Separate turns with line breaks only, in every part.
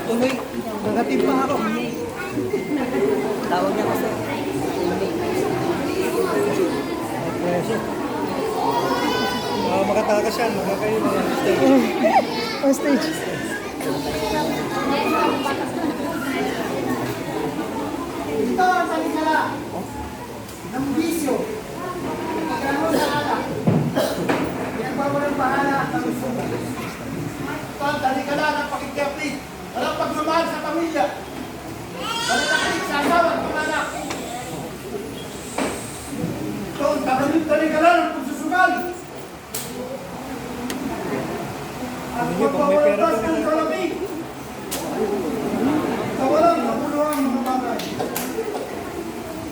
Tuloy, nagatim pa ako. Tawag niya kasi. Makatakas yan, makakayo na yan.
On stage.
Ito ang salikala ng bisyo. Pagkano sa alak. Pinagbawalang bahala ng sumo. Ito ang salikala ng pakikapit. Walang pagmamahal sa pamilya. Walang nakalik sa asawa at pamanak. Ito ang salikala ng pagsusugal. At pagbawalas ng kalabi. Sa walang kapuluang mga bagay.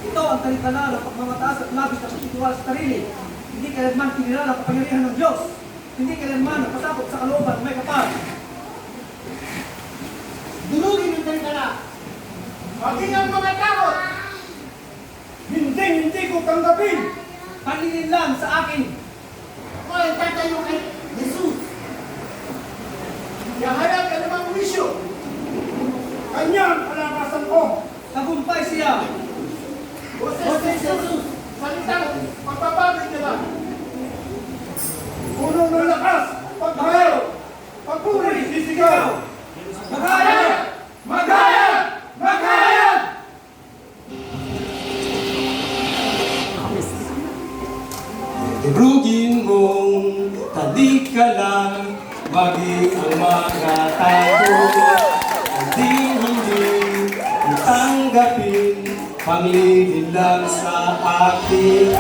Ito ang talikala ng pagmamataas at labis na pagtitiwala sa sarili. Hindi kailanman kinilala ang kapangyarihan ng Diyos. Hindi kailanman napatakot sa kalooban ng may kapal.
Durugin yung talikala. Maging ang mga takot. Hindi ko tanggapin.
Paningin lang sa akin.
Ako ay tatayo kay Jesus. Yaharap ka namang wisyo. Kanyang palakasan ko.
Tagumpay siya.
Boses ni Jesus. Salitang pagpapagod nila. Puno ng lakas. Paghayo. Pagpuri. Sisigaw. Magayat! Magayat! Magayat!
Durugin mong talikala, maging ang mga tao. Hindi tanggapin, panglilin lang sa akin.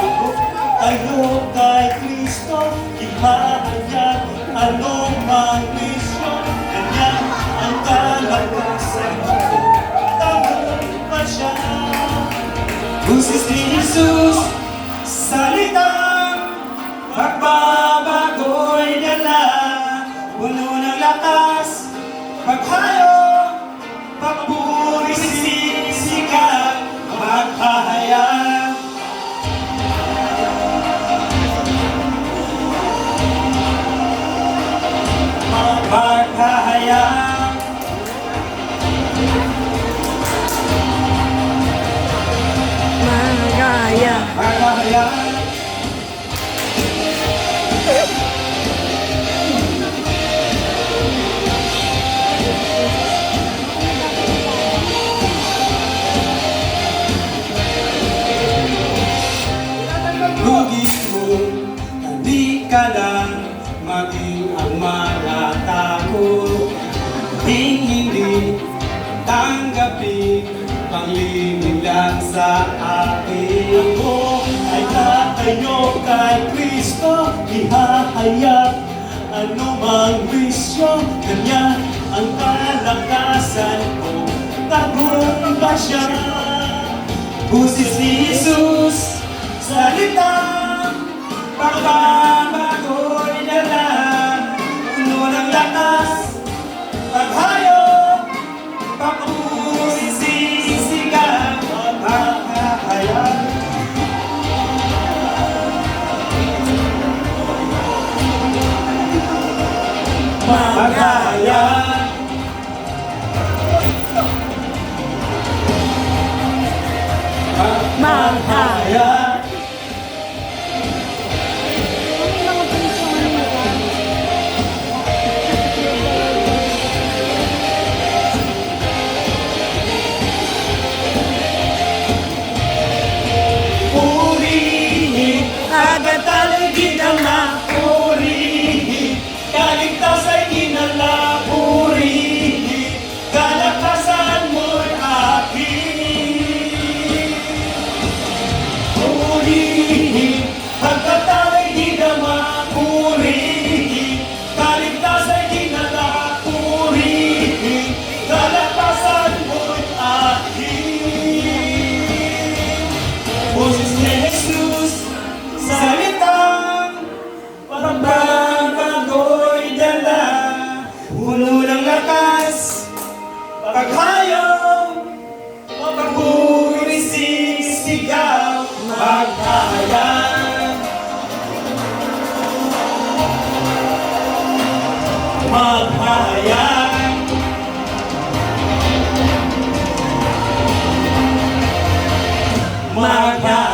Tayo kay Kristo, ihahayag anong mang misyon. Kanya ang kalakasan ko, tagumpay siya. Busis ni Jesus, salitang pagbabago'y dala, puno ng lakas, paghayo, pagpuri, sisikap, maghahayag. Maghahayag.
Magaya.
Maghahayag. Lugin mo, hindi ka lang maging ang mga tao. Hindi tanggapin, panglilin lang sa akin. Ako ay tatayo kay Kristo, ihahayag anumang wisyo. Kanya ang kalakasan ko, tagumpay siya. Busis ni Jesus, salitang pagbabago'y dala, puno ng lakas, paghayo, pagpuri, sisigaw, maghahayag. Maghahayag. Maghahayag. Purihin, agad taligid ang napurihin, kaligtasan inala, purihin, kalakasan mo'y akin. Purihin, agad taligid ang mapurihin, kaligtasan inala, purihin, kalakasan mo'y akin. Boses ni Jesus, salitang pagbabago'y dala, puno ng lakas, paghayaw, pagpuri, sisigaw, maghahayag. Maghahayag. umaga